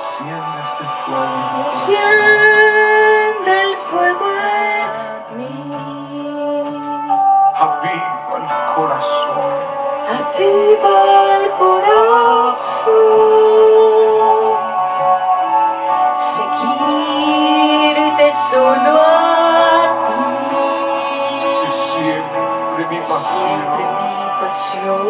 Enciende este fuego en mi corazón. Enciende el fuego en mí. Aviva el corazón. Aviva el corazón. Seguirte solo a ti. Es siempre mi pasión. Siempre mi pasión.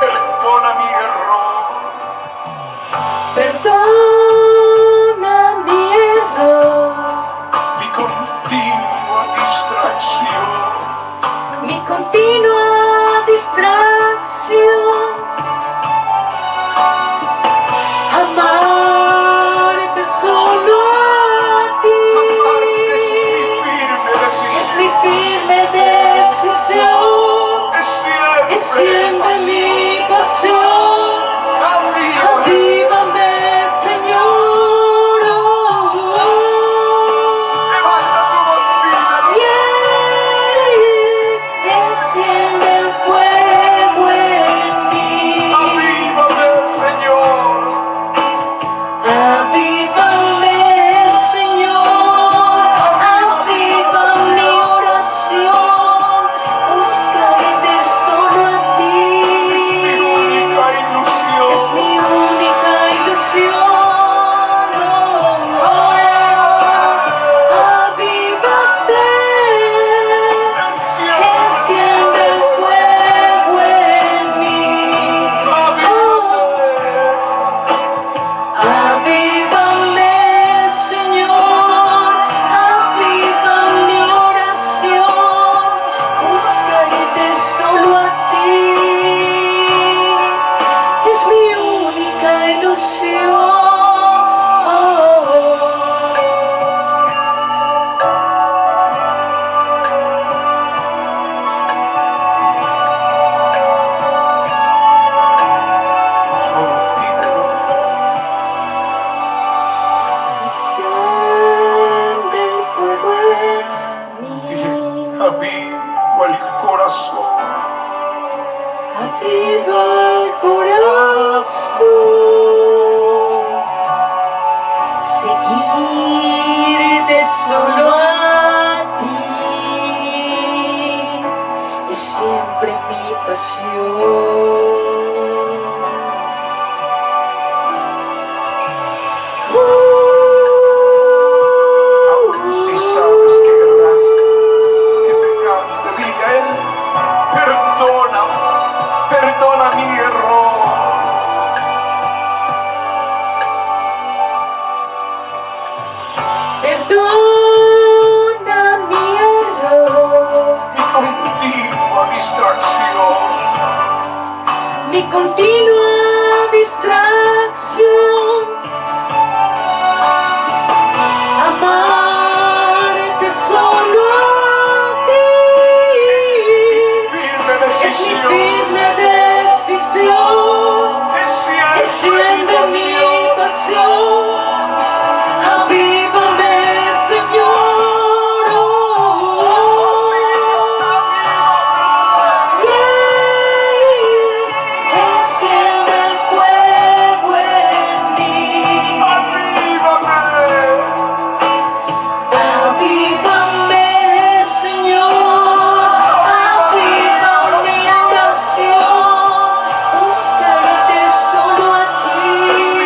Perdona mi error. Perdona mi error, Mi continua distracción. mi continua distracción. Amarte solo a ti. Amarte es mi firme Es decisión. mi firme decisión. Es siempre Es siempre mi pasión. Aviva. Avívame, Señor. Levanta tu voz, pídelo. Enciende el fuego en mí. Avívame, Señor. Avívame, Señor. Aviva mi oración. Buscarte solo a ti. Es mi única ilusión. Es mi única ilusión. Avívate. Enciende el fuego en mí. Avívame, Señor. Aviva mi oración. Buscarte solo a ti. Es mi única ilusión. Solo pídelo. Enciende el fuego en Dile, mí. aviva el corazón. Aviva el corazón. Seguirte solo a ti. Es siempre mi pasión. Si sabes que erraste, que pecaste, dile a Él, perdona, perdona mi error. Perdona mi error, Mi continua distracción. mi continua distracción. Amarte solo a ti. Firme Es mi decisión. firme decisión. Es Es siempre mi pasión. Avívame, Señor. Enciende el fuego en mí. Avívame, Señor. Aviva mi oración. Buscarte solo a ti. Es mi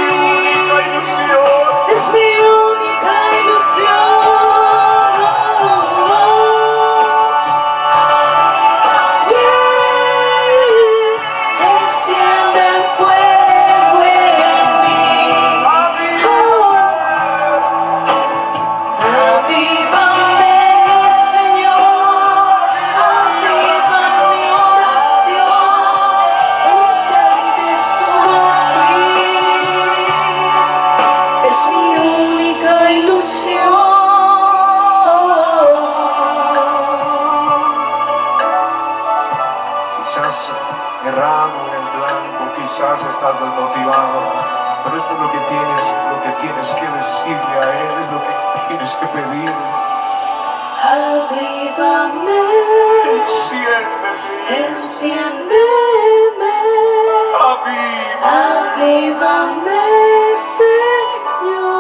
quizás errado en el blanco, quizás estás desmotivado, pero esto es lo que tienes que decirle a Él, es lo que tienes que pedirle. Avívame, Enciéndeme, enciéndeme, aviva, avívame, Señor.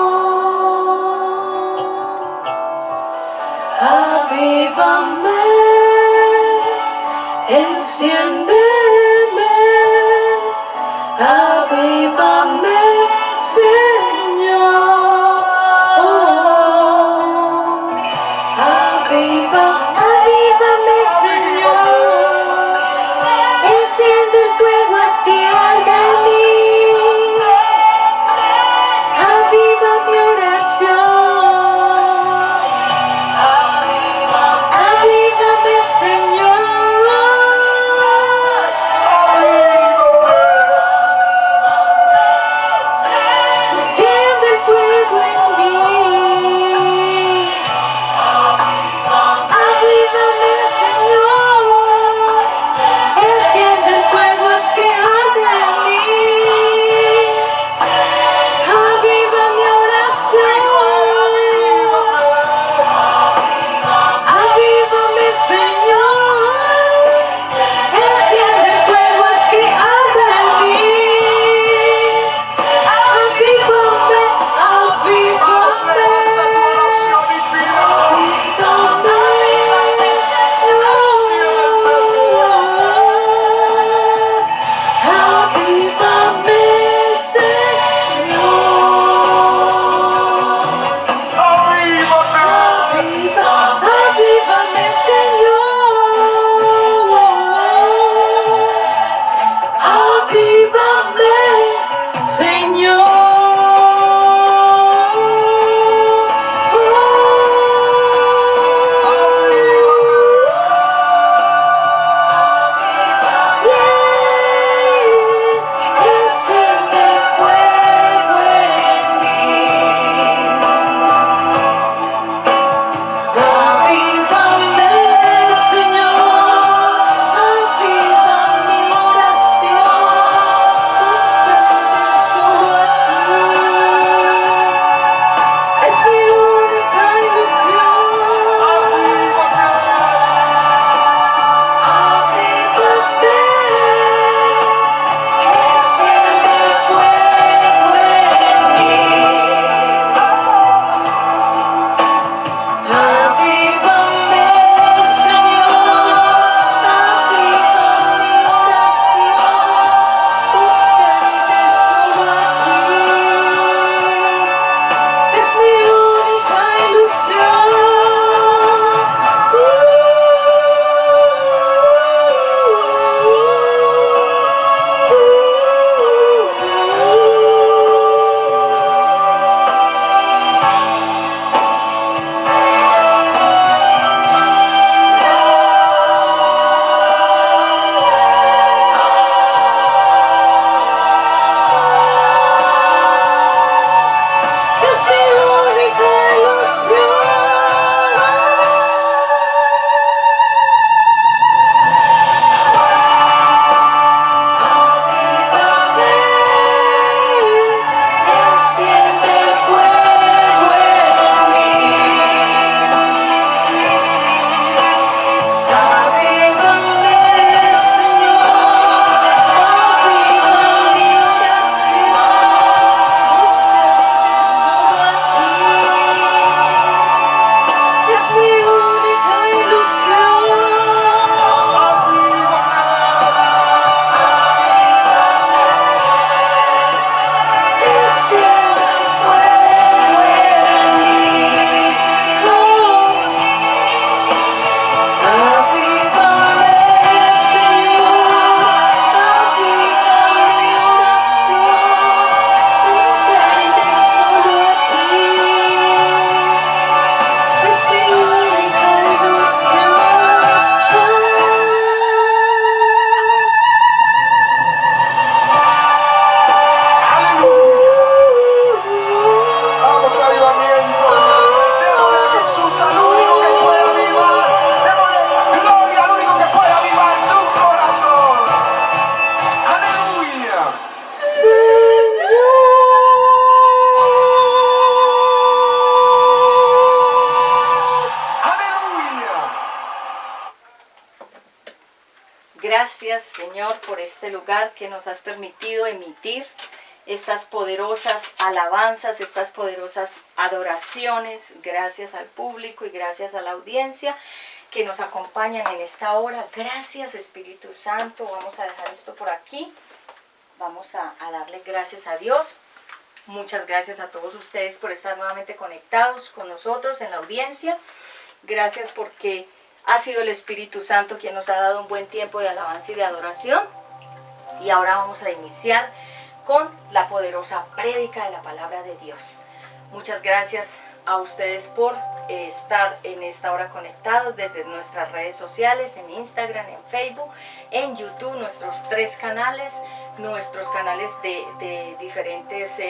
Avívame, enciéndeme, avívame, Señor. Avívame, Señor. Enciende el fuego hasta que arda en mí. Aviva mi oración. Avívame, Señor. Gracias, Señor, por este lugar que nos has permitido emitir estas poderosas alabanzas, estas poderosas adoraciones. Gracias al público y gracias a la audiencia que nos acompañan en esta hora. Gracias, Espíritu Santo. Vamos a dejar esto por aquí. Vamos a darle gracias a Dios. Muchas gracias a todos ustedes por estar nuevamente conectados con nosotros en la audiencia. Gracias porque ha sido el Espíritu Santo quien nos ha dado un buen tiempo de alabanza y de adoración. Y ahora vamos a iniciar con la poderosa prédica de la palabra de Dios. Muchas gracias a ustedes por estar en esta hora conectados desde nuestras redes sociales, en Instagram, en Facebook, en YouTube, nuestros 3 canales, nuestros canales de diferentes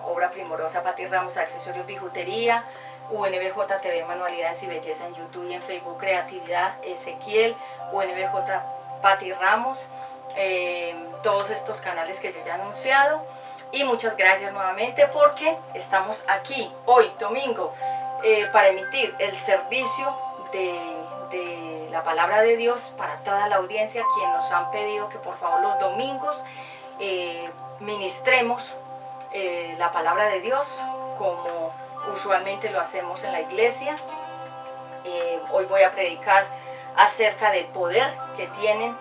Obra Primorosa, Pati Ramos, Accesorios, Bijutería, UNBJ TV, Manualidades y Belleza en YouTube y en Facebook, Creatividad Ezequiel, UNBJ Pati Ramos, todos estos canales que yo ya he anunciado. Y muchas gracias nuevamente porque estamos aquí hoy, domingo, para emitir el servicio de la palabra de Dios para toda la audiencia, quien nos han pedido que por favor los domingos ministremos la palabra de Dios como usualmente lo hacemos en la iglesia. Hoy voy a predicar acerca del poder que tienen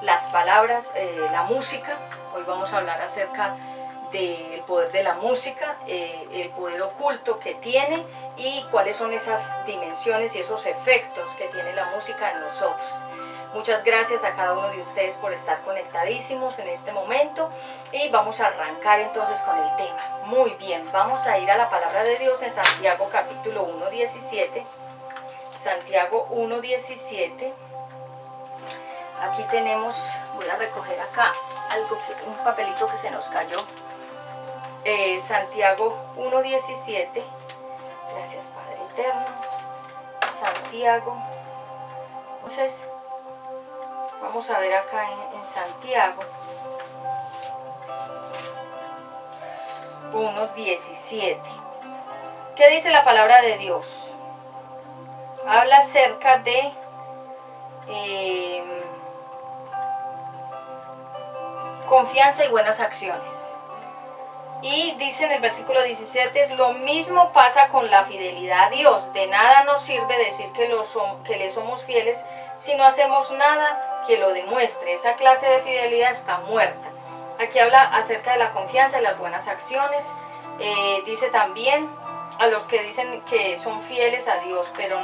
las palabras, la música. Hoy vamos a hablar acerca del poder de la música, el poder oculto que tiene y cuáles son esas dimensiones y esos efectos que tiene la música en nosotros. Muchas gracias a cada uno de ustedes por estar conectadísimos en este momento y vamos a arrancar entonces con el tema. Muy bien, vamos a ir a la palabra de Dios en Santiago capítulo 1:17. Santiago 1:17. Aquí tenemos, voy a recoger acá un papelito que se nos cayó. Santiago 1:17. Gracias, Padre Eterno. Santiago. Entonces, vamos a ver acá en Santiago 1:17. ¿Qué dice la palabra de Dios? Habla acerca de confianza y buenas acciones. Y dice en el versículo 17, lo mismo pasa con la fidelidad a Dios. De nada nos sirve decir que le somos fieles si no hacemos nada que lo demuestre. Esa clase de fidelidad está muerta. Aquí habla acerca de la confianza y las buenas acciones. Dice también a los que dicen que son fieles a Dios, pero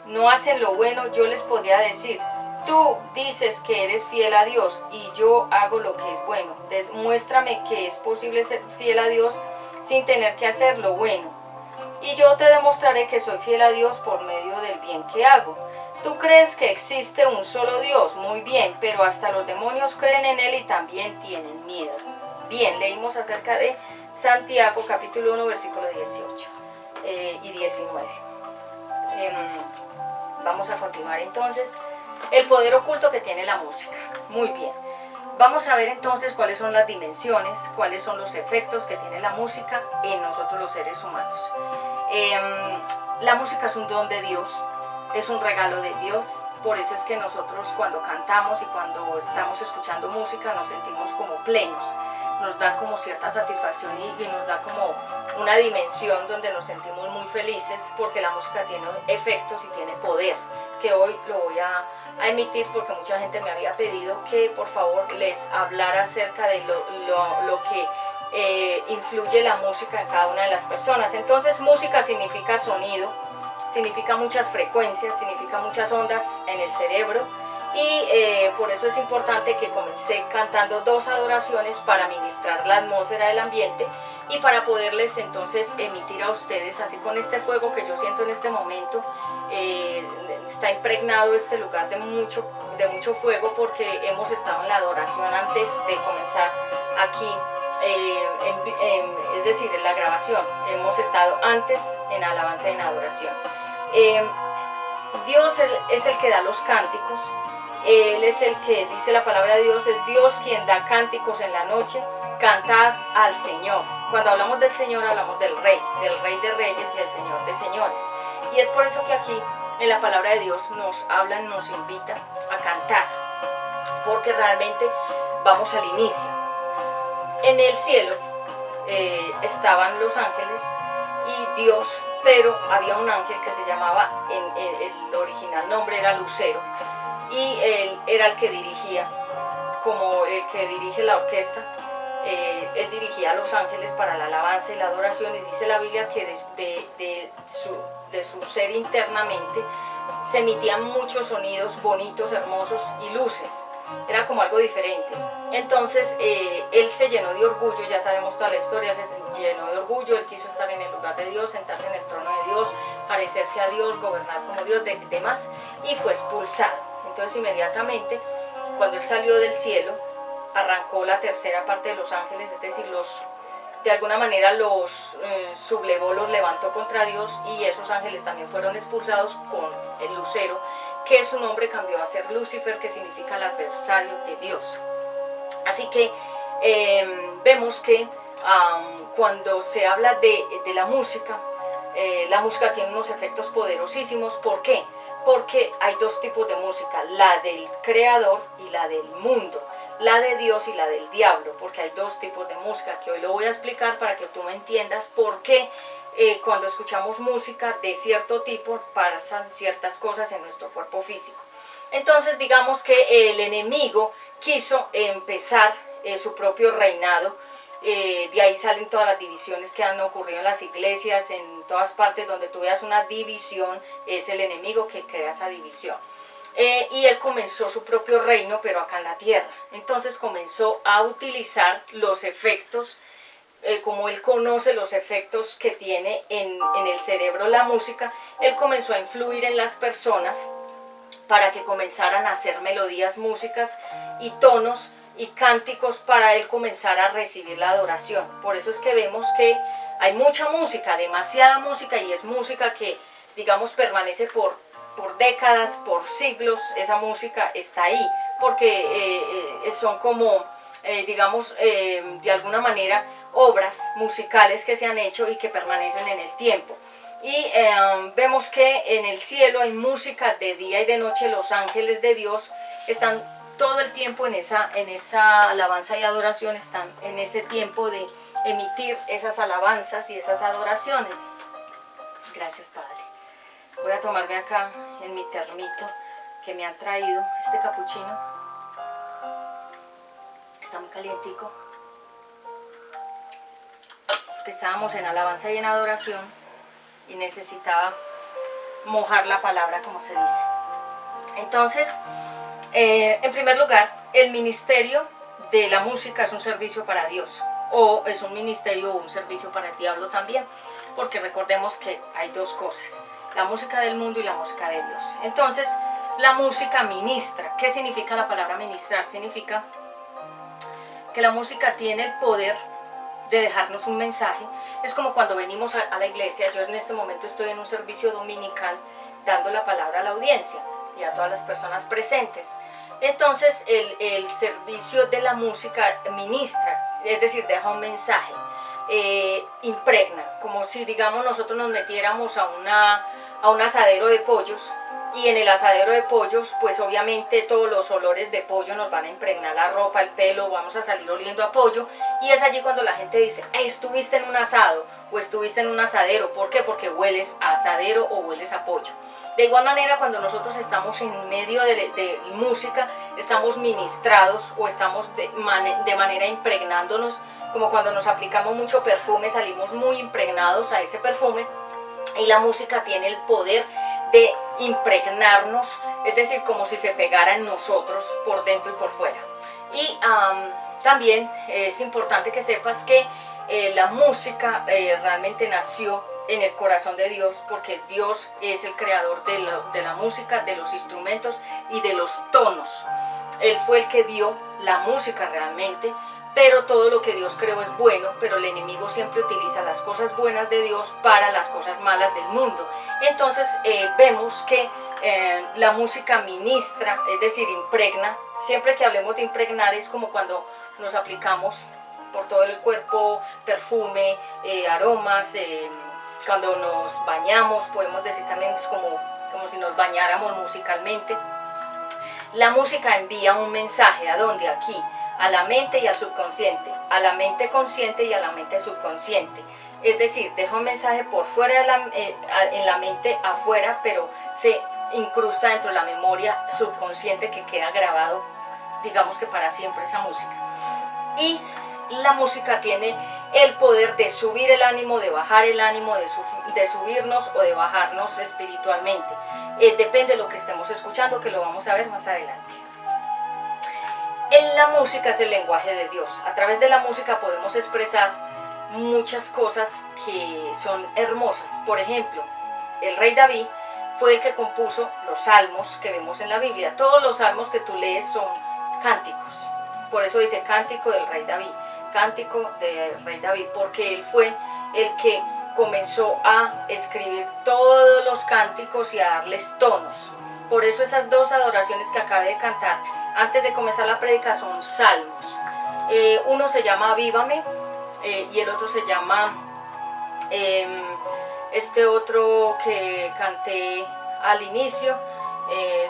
no hacen lo bueno, yo les podría decir, tú dices que eres fiel a Dios y yo hago lo que es bueno. Demuéstrame que es posible ser fiel a Dios sin tener que hacer lo bueno. Y yo te demostraré que soy fiel a Dios por medio del bien que hago. Tú crees que existe un solo Dios, muy bien, pero hasta los demonios creen en Él y también tienen miedo. Bien, leímos acerca de Santiago capítulo 1 versículo 18 y 19. Vamos a continuar entonces. El poder oculto que tiene la música. Muy bien. Vamos a ver entonces cuáles son las dimensiones, cuáles son los efectos que tiene la música en nosotros los seres humanos. La música es un don de Dios, es un regalo de Dios. Por eso es que nosotros cuando cantamos y cuando estamos escuchando música nos sentimos como plenos. Nos da como cierta satisfacción y nos da como una dimensión donde nos sentimos muy felices porque la música tiene efectos y tiene poder, que hoy lo voy a emitir porque mucha gente me había pedido que por favor les hablara acerca de lo que influye la música en cada una de las personas. Entonces, música significa sonido, significa muchas frecuencias, significa muchas ondas en el cerebro. Y por eso es importante que comencé cantando 2 adoraciones para ministrar la atmósfera del ambiente y para poderles entonces emitir a ustedes, así con este fuego que yo siento en este momento. Está impregnado este lugar de mucho fuego porque hemos estado en la adoración antes de comenzar aquí, es decir, en la grabación. Hemos estado antes en alabanza y en adoración. Dios es el que da los cánticos. Él es el que, dice la palabra de Dios, es Dios quien da cánticos en la noche, cantar al Señor. Cuando hablamos del Señor hablamos del Rey de Reyes y el Señor de Señores. Y es por eso que aquí en la palabra de Dios nos hablan, nos invita a cantar, porque realmente vamos al inicio. En el cielo estaban los ángeles y Dios, pero había un ángel que se llamaba, el original nombre era Lucero, y él era el que dirigía, como el que dirige la orquesta. Él dirigía a los ángeles para la alabanza y la adoración, y dice la Biblia que de su ser internamente se emitían muchos sonidos bonitos, hermosos y luces. Era como algo diferente. Entonces él se llenó de orgullo, ya sabemos toda la historia, se llenó de orgullo, él quiso estar en el lugar de Dios, sentarse en el trono de Dios, parecerse a Dios, gobernar como Dios, demás, y fue expulsado. Entonces inmediatamente, cuando él salió del cielo, arrancó la tercera parte de los ángeles, es decir, de alguna manera los sublevó, los levantó contra Dios, y esos ángeles también fueron expulsados con el lucero, que su nombre cambió a ser Lucifer, que significa el adversario de Dios. Así que vemos que cuando se habla de la música tiene unos efectos poderosísimos. ¿Por qué? Porque hay dos tipos de música, la del creador y la del mundo, la de Dios y la del diablo, porque hay dos tipos de música que hoy lo voy a explicar para que tú me entiendas por qué cuando escuchamos música de cierto tipo pasan ciertas cosas en nuestro cuerpo físico. Entonces digamos que el enemigo quiso empezar su propio reinado. De ahí salen todas las divisiones que han ocurrido en las iglesias, en todas partes donde tú veas una división, es el enemigo que crea esa división. Y él comenzó su propio reino, pero acá en la tierra. Entonces comenzó a utilizar los efectos, como él conoce los efectos que tiene en el cerebro la música, él comenzó a influir en las personas para que comenzaran a hacer melodías, músicas y tonos y cánticos para él comenzar a recibir la adoración. Por eso es que vemos que hay mucha música, demasiada música, y es música que, digamos, permanece por décadas, por siglos. Esa música está ahí, porque son como, digamos, de alguna manera, obras musicales que se han hecho y que permanecen en el tiempo. Y vemos que en el cielo hay música de día y de noche. Los ángeles de Dios están todo el tiempo en esa alabanza y adoración, están en ese tiempo de emitir esas alabanzas y esas adoraciones. Gracias, Padre. Voy a tomarme acá en mi termito que me han traído este capuchino. Está muy calientico, porque estábamos en alabanza y en adoración y necesitaba mojar la palabra, como se dice. Entonces, en primer lugar, el ministerio de la música es un servicio para Dios, o es un ministerio o un servicio para el diablo también, porque recordemos que hay dos cosas: la música del mundo y la música de Dios. Entonces, la música ministra. ¿Qué significa la palabra ministrar? Significa que la música tiene el poder de dejarnos un mensaje. Es como cuando venimos a la iglesia. Yo en este momento estoy en un servicio dominical dando la palabra a la audiencia y a todas las personas presentes. Entonces el servicio de la música ministra, es decir, deja un mensaje, impregna, como si, digamos, nosotros nos metiéramos a un asadero de pollos, y en el asadero de pollos, pues obviamente todos los olores de pollo nos van a impregnar la ropa, el pelo, vamos a salir oliendo a pollo, y es allí cuando la gente dice: estuviste en un asado o estuviste en un asadero. ¿Por qué? Porque hueles a asadero o hueles a pollo. De igual manera, cuando nosotros estamos en medio de música, estamos ministrados, o estamos de manera impregnándonos, como cuando nos aplicamos mucho perfume, salimos muy impregnados a ese perfume, y la música tiene el poder de impregnarnos, es decir, como si se pegara en nosotros por dentro y por fuera. Y también es importante que sepas que la música realmente nació en el corazón de Dios, porque Dios es el creador de la música, de los instrumentos y de los tonos. Él fue el que dio la música realmente, pero todo lo que Dios creó es bueno, pero el enemigo siempre utiliza las cosas buenas de Dios para las cosas malas del mundo. Entonces vemos que la música ministra, es decir, impregna. Siempre que hablemos de impregnar, es como cuando nos aplicamos por todo el cuerpo perfume, aromas. Cuando nos bañamos, podemos decir también, es como como si nos bañáramos musicalmente. La música envía un mensaje, ¿a dónde? Aquí, a la mente y al subconsciente, a la mente consciente y a la mente subconsciente. Es decir, deja un mensaje por fuera en la mente afuera, pero se incrusta dentro de la memoria subconsciente, que queda grabado, digamos que para siempre, esa música. Y la música tiene el poder de subir el ánimo, de bajar el ánimo, de subirnos o de bajarnos espiritualmente. Depende de lo que estemos escuchando, que lo vamos a ver más adelante. La música es el lenguaje de Dios. A través de la música podemos expresar muchas cosas que son hermosas. Por ejemplo, el rey David fue el que compuso los salmos que vemos en la Biblia. Todos los salmos que tú lees son cánticos. Por eso dice cántico del rey David, cántico del rey David, porque él fue el que comenzó a escribir todos los cánticos y a darles tonos. Por eso esas dos adoraciones que acabé de cantar antes de comenzar la prédica son salmos. Uno se llama Avívame y el otro se llama este otro que canté al inicio.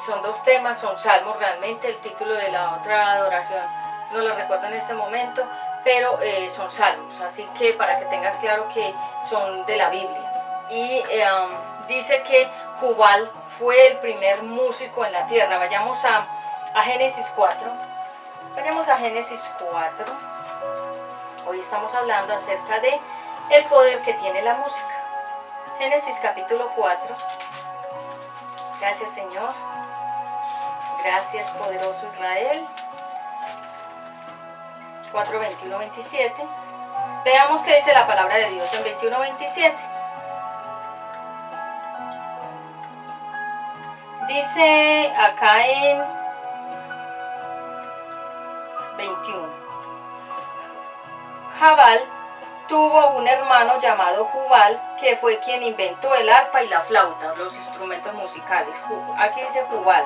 Son dos temas, son salmos realmente. El título de la otra adoración no la recuerdo en este momento, pero son salmos, así que para que tengas claro que son de la Biblia. Y dice que Jubal fue el primer músico en la tierra. Vayamos a Génesis 4. Vayamos a Génesis 4. Hoy estamos hablando acerca de el poder que tiene la música. Génesis capítulo 4. Gracias, Señor. Gracias, poderoso Israel. 4, 21, 27. Veamos qué dice la palabra de Dios en 21, 27. Dice acá en 21. Jabal tuvo un hermano llamado Jubal, que fue quien inventó el arpa y la flauta, los instrumentos musicales. Aquí dice Jubal.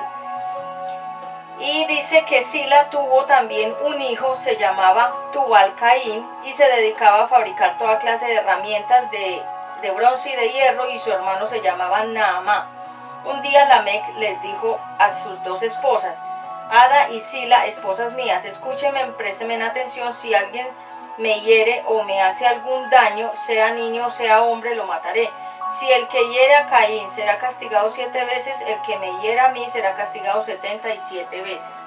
Y dice que Sila tuvo también un hijo, se llamaba Tubal Caín, y se dedicaba a fabricar toda clase de herramientas de bronce y de hierro, y su hermano se llamaba Naamá. Un día Lamec les dijo a sus dos esposas, Ada y Sila, esposas mías, escúchenme, préstenme atención. Si alguien me hiere o me hace algún daño, sea niño o sea hombre, lo mataré. Si el que hiere a Caín será castigado 7 veces, el que me hiera a mí será castigado 77 veces.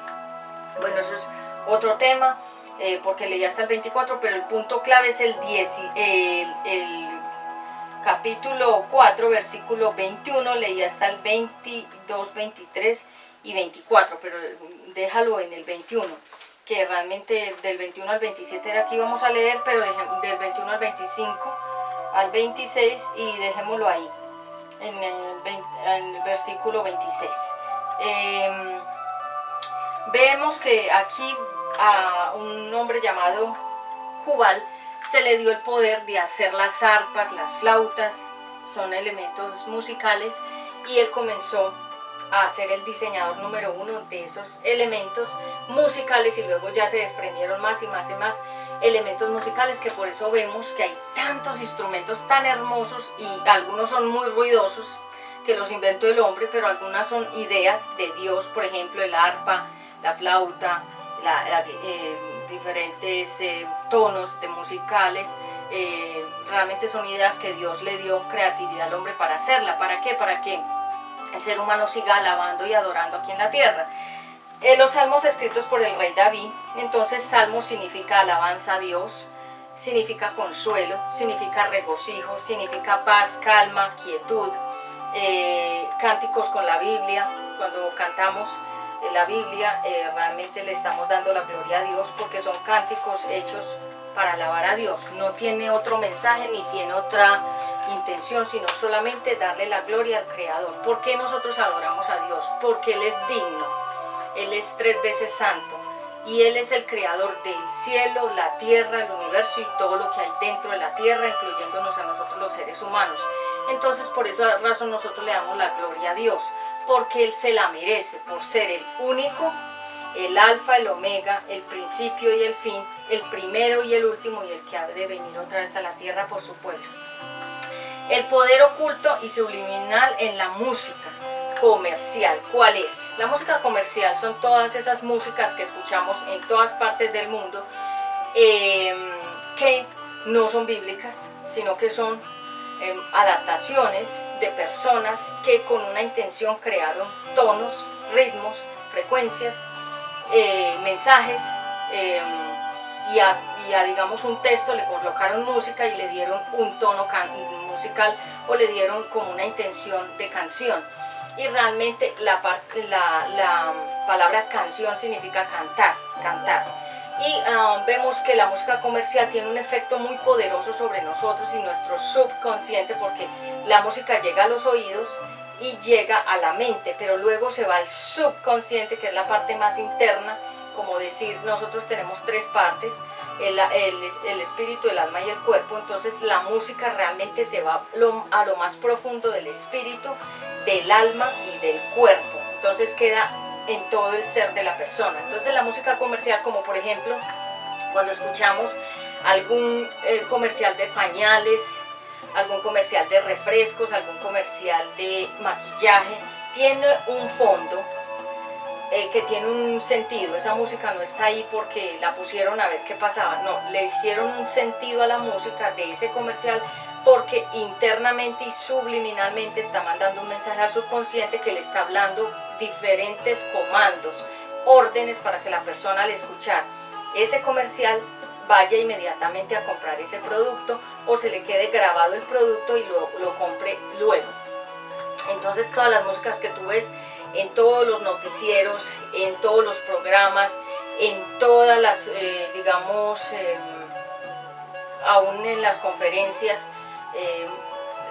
Bueno, eso es otro tema, porque leí hasta el 24, pero el punto clave es el capítulo 4, versículo 21, leí hasta el 22, 23 y 24, pero déjalo en el 21, que realmente del 21 al 27 era que íbamos a leer, pero del 21 al 25 al 26 y dejémoslo ahí, en el versículo 26. Vemos que aquí a un hombre llamado Jubal se le dio el poder de hacer las arpas, las flautas, son elementos musicales, y él comenzó a ser el diseñador número 1 de esos elementos musicales, y luego ya se desprendieron más y más y más elementos musicales, que por eso vemos que hay tantos instrumentos tan hermosos, y algunos son muy ruidosos que los inventó el hombre, pero algunas son ideas de Dios. Por ejemplo, el arpa, la flauta, diferentes tonos de musicales, realmente son ideas que Dios le dio creatividad al hombre para hacerla. ¿Para qué? Para que el ser humano siga alabando y adorando aquí en la tierra. Los salmos escritos por el rey David. Entonces, salmos significa alabanza a Dios, significa consuelo, significa regocijo, significa paz, calma, quietud. Cánticos con la Biblia. Cuando cantamos la Biblia, realmente le estamos dando la gloria a Dios, porque son cánticos hechos para alabar a Dios. No tiene otro mensaje ni tiene otra intención, sino solamente darle la gloria al Creador. ¿Por qué nosotros adoramos a Dios? Porque Él es digno. Él es 3 veces santo, y Él es el creador del cielo, la tierra, el universo y todo lo que hay dentro de la tierra, incluyéndonos a nosotros los seres humanos. Entonces, por esa razón nosotros le damos la gloria a Dios, porque Él se la merece, por ser el único, el alfa, el omega, el principio y el fin, el primero y el último, y el que ha de venir otra vez a la tierra por su pueblo. El poder oculto y subliminal en la música. comercial. ¿Cuál es? La música comercial son todas esas músicas que escuchamos en todas partes del mundo, que no son bíblicas, sino que son adaptaciones de personas que con una intención crearon tonos, ritmos, frecuencias, mensajes, y a digamos un texto le colocaron música y le dieron un tono musical, o le dieron como una intención de canción. Y realmente la palabra canción significa cantar, cantar. Y vemos que la música comercial tiene un efecto muy poderoso sobre nosotros y nuestro subconsciente, porque la música llega a los oídos y llega a la mente, pero luego se va al subconsciente, que es la parte más interna. Como decir, nosotros tenemos tres partes, el espíritu, el alma y el cuerpo. Entonces la música realmente se va a lo más profundo del espíritu, del alma y del cuerpo. Entonces queda en todo el ser de la persona. Entonces la música comercial, como por ejemplo cuando escuchamos algún comercial de pañales, algún comercial de refrescos, algún comercial de maquillaje, tiene un fondo que tiene un sentido. Esa música no está ahí porque la pusieron a ver qué pasaba, no, le hicieron un sentido a la música de ese comercial, porque internamente y subliminalmente está mandando un mensaje al subconsciente, que le está hablando diferentes comandos, órdenes, para que la persona al escuchar ese comercial vaya inmediatamente a comprar ese producto, o se le quede grabado el producto y lo compre luego. Entonces todas las músicas que tú ves en todos los noticieros, en todos los programas, en todas las, aún en las conferencias,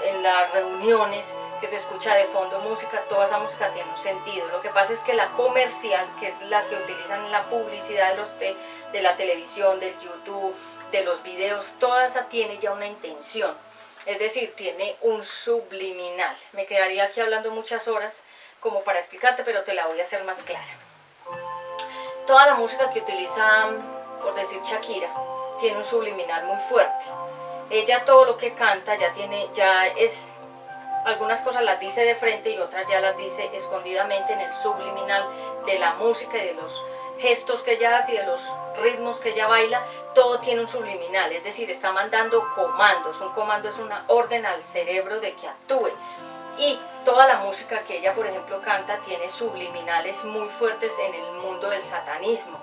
en las reuniones que se escucha de fondo música, toda esa música tiene un sentido. Lo que pasa es que la comercial, que es la que utilizan en la publicidad de la televisión, del YouTube, de los videos, toda esa tiene ya una intención. Es decir, tiene un subliminal. Me quedaría aquí hablando muchas horas como para explicarte, pero te la voy a hacer más clara. Toda la música que utiliza, por decir Shakira, tiene un subliminal muy fuerte. Ella todo lo que canta algunas cosas las dice de frente y otras ya las dice escondidamente en el subliminal de la música y de los gestos que ella hace y de los ritmos que ella baila. Todo tiene un subliminal, es decir, está mandando comandos. Un comando es una orden al cerebro de que actúe. Y toda la música que ella, por ejemplo, canta tiene subliminales muy fuertes en el mundo del satanismo.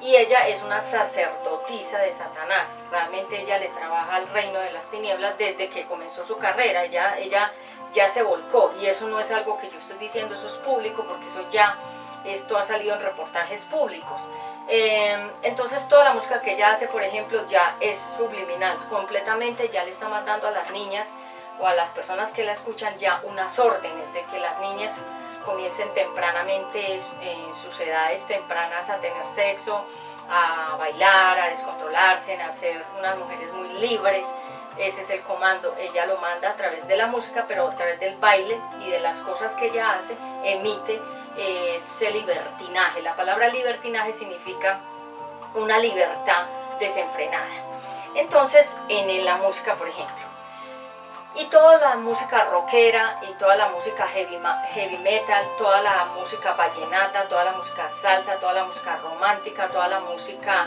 Y ella es una sacerdotisa de Satanás. Realmente ella le trabaja al reino de las tinieblas desde que comenzó su carrera. Ella ya se volcó, y eso no es algo que yo estoy diciendo, eso es público, porque esto ha salido en reportajes públicos. Entonces toda la música que ella hace, por ejemplo, ya es subliminal completamente. Ya le está mandando a las niñas o a las personas que la escuchan ya unas órdenes de que las niñas comiencen tempranamente, en sus edades tempranas, a tener sexo, a bailar, a descontrolarse, a ser unas mujeres muy libres. Ese es el comando. Ella lo manda a través de la música, pero a través del baile y de las cosas que ella hace, emite ese libertinaje. La palabra libertinaje significa una libertad desenfrenada. Entonces, en la música, por ejemplo, y toda la música rockera y toda la música heavy metal, toda la música vallenata, toda la música salsa, toda la música romántica, toda la música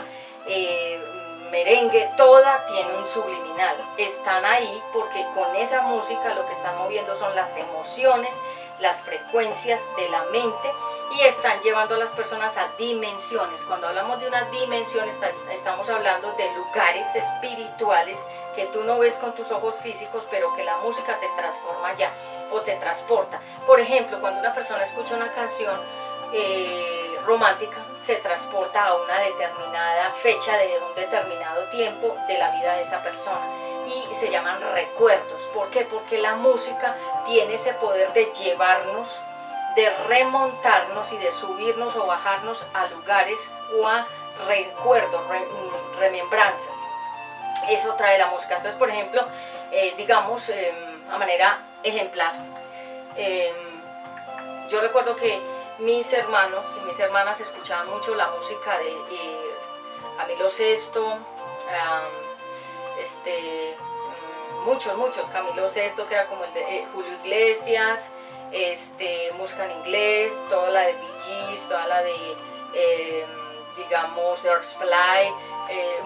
merengue, toda tiene un subliminal. Están ahí porque con esa música lo que están moviendo son las emociones, las frecuencias de la mente, y están llevando a las personas a dimensiones. Cuando hablamos de una dimensión, estamos hablando de lugares espirituales que tú no ves con tus ojos físicos, pero que la música te transforma ya, o te transporta. Por ejemplo, cuando una persona escucha una canción romántica, se transporta a una determinada fecha de un determinado tiempo de la vida de esa persona, y se llaman recuerdos. ¿Por qué? Porque la música tiene ese poder de llevarnos, de remontarnos y de subirnos o bajarnos a lugares o a recuerdos, remembranzas. Eso trae la música. Entonces, por ejemplo, a manera ejemplar, yo recuerdo que mis hermanos y mis hermanas escuchaban mucho la música de Camilo Sesto, muchos, Camilo Sesto, que era como el de Julio Iglesias, música en inglés, toda la de Bee Gees, toda la de, digamos, Earth Supply,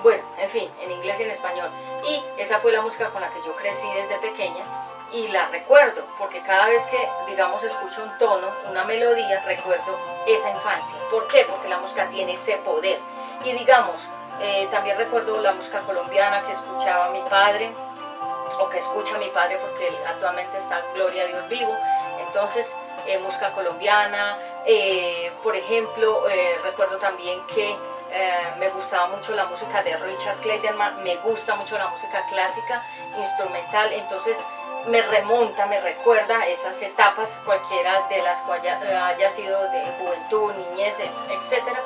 bueno, en fin, en inglés y en español. Y esa fue la música con la que yo crecí desde pequeña y la recuerdo, porque cada vez que, digamos, escucho un tono, una melodía, recuerdo esa infancia. ¿Por qué? Porque la música tiene ese poder. Y digamos, también recuerdo la música colombiana que escuchaba mi padre, o que escucha mi padre, porque él actualmente está, gloria a Dios, vivo. Entonces, música colombiana, por ejemplo, recuerdo también que me gustaba mucho la música de Richard Clayderman, me gusta mucho la música clásica, instrumental. Entonces me remonta, me recuerda esas etapas, cualquiera de las cuales haya sido de juventud, niñez, etcétera.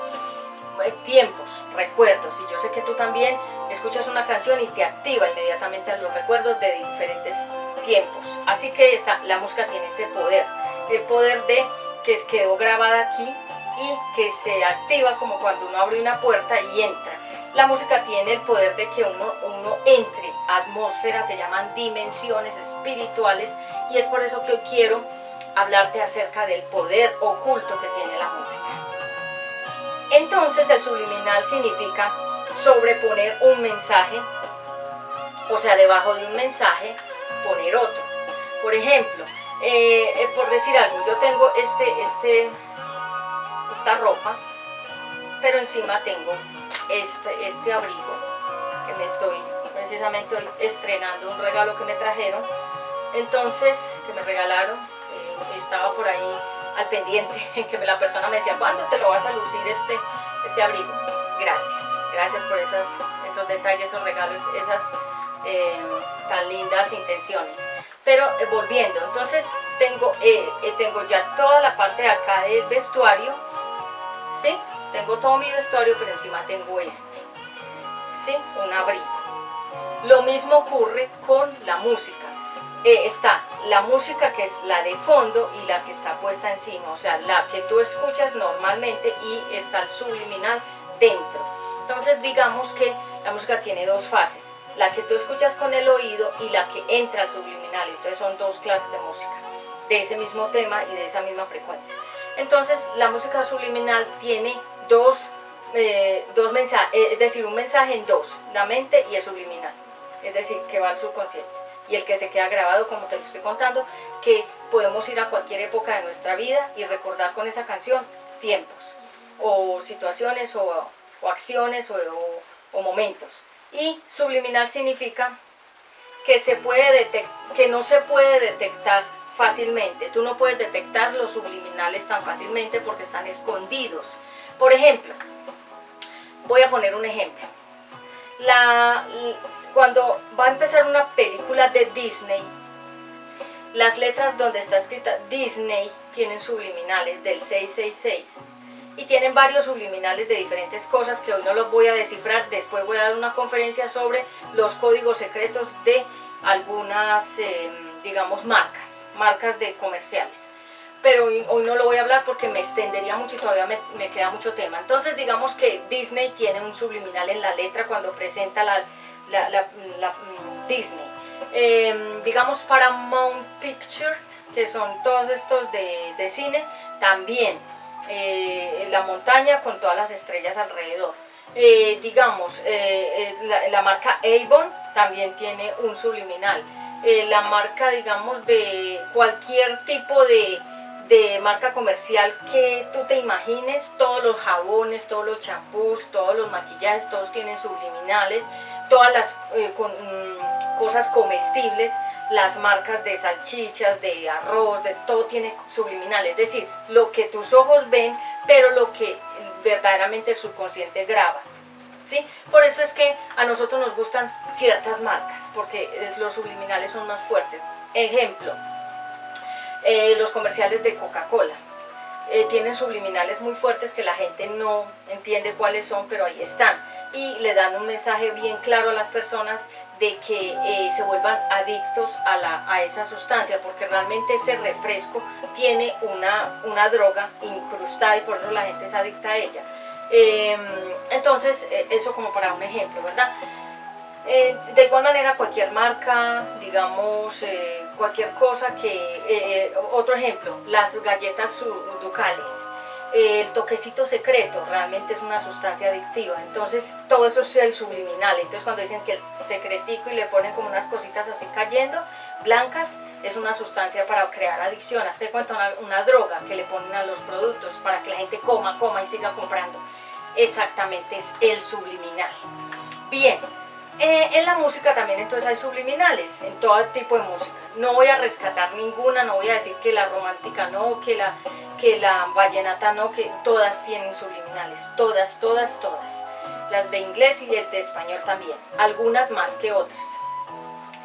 Tiempos, recuerdos, y yo sé que tú también escuchas una canción y te activa inmediatamente a los recuerdos de diferentes tiempos. Así que la música tiene ese poder, el poder de que quedó grabada aquí y que se activa como cuando uno abre una puerta y entra. La música tiene el poder de que uno entre a atmósferas, se llaman dimensiones espirituales, y es por eso que hoy quiero hablarte acerca del poder oculto que tiene la música. Entonces el subliminal significa sobreponer un mensaje, o sea, debajo de un mensaje poner otro. Por ejemplo, por decir algo, yo tengo esta ropa, pero encima tengo este abrigo que me estoy precisamente hoy estrenando, un regalo que me trajeron, entonces, que me regalaron, estaba por ahí al pendiente, que la persona me decía, ¿cuándo te lo vas a lucir este abrigo? Gracias por esos detalles, esos regalos, esas tan lindas intenciones. Pero volviendo, entonces tengo ya toda la parte de acá del vestuario, ¿sí? Tengo todo mi vestuario, pero encima tengo ¿sí? Un abrigo. Lo mismo ocurre con la música. Está la música, que es la de fondo, y la que está puesta encima, o sea, la que tú escuchas normalmente, y está el subliminal dentro. Entonces digamos que la música tiene dos fases, la que tú escuchas con el oído y la que entra al subliminal. Entonces son dos clases de música de ese mismo tema y de esa misma frecuencia. Entonces la música subliminal tiene dos mensajes, es decir, un mensaje en dos, la mente y el subliminal, es decir, que va al subconsciente, y el que se queda grabado, como te lo estoy contando, que podemos ir a cualquier época de nuestra vida y recordar con esa canción tiempos, o situaciones, o acciones, o momentos. Y subliminal significa que que no se puede detectar fácilmente. Tú no puedes detectar los subliminales tan fácilmente porque están escondidos. Por ejemplo, voy a poner un ejemplo. Cuando va a empezar una película de Disney, las letras donde está escrita Disney tienen subliminales del 666, y tienen varios subliminales de diferentes cosas que hoy no los voy a descifrar. Después voy a dar una conferencia sobre los códigos secretos de algunas, digamos, marcas de comerciales. Pero hoy no lo voy a hablar porque me extendería mucho y todavía me queda mucho tema. Entonces digamos que Disney tiene un subliminal en la letra cuando presenta la Disney. Digamos Paramount Pictures, que son todos estos de cine, también la montaña con todas las estrellas alrededor. Digamos, la marca Avon también tiene un subliminal. La marca, digamos, de cualquier tipo de marca comercial que tú te imagines, todos los jabones, todos los champús, todos los maquillajes, todos tienen subliminales. Todas las cosas comestibles, las marcas de salchichas, de arroz, de todo tiene subliminal, es decir, lo que tus ojos ven, pero lo que verdaderamente el subconsciente graba, ¿sí? Por eso es que a nosotros nos gustan ciertas marcas, porque los subliminales son más fuertes. Ejemplo, los comerciales de Coca-Cola. Tienen subliminales muy fuertes que la gente no entiende cuáles son, pero ahí están, y le dan un mensaje bien claro a las personas de que se vuelvan adictos a esa sustancia, porque realmente ese refresco tiene una droga incrustada y por eso la gente es adicta a ella. Entonces eso como para un ejemplo, ¿verdad? De igual manera, cualquier marca, digamos, cualquier cosa que... otro ejemplo, las galletas ducales. El toquecito secreto realmente es una sustancia adictiva, entonces todo eso es el subliminal. Entonces cuando dicen que el secretico y le ponen como unas cositas así cayendo, blancas, es una sustancia para crear adicción. Hazte cuenta una droga que le ponen a los productos para que la gente coma y siga comprando. Exactamente, es el subliminal. Bien, en la música también entonces hay subliminales, en todo tipo de música. No voy a rescatar ninguna, no voy a decir que la romántica no, que la vallenata no, que todas tienen subliminales, todas. Las de inglés y de español también, algunas más que otras.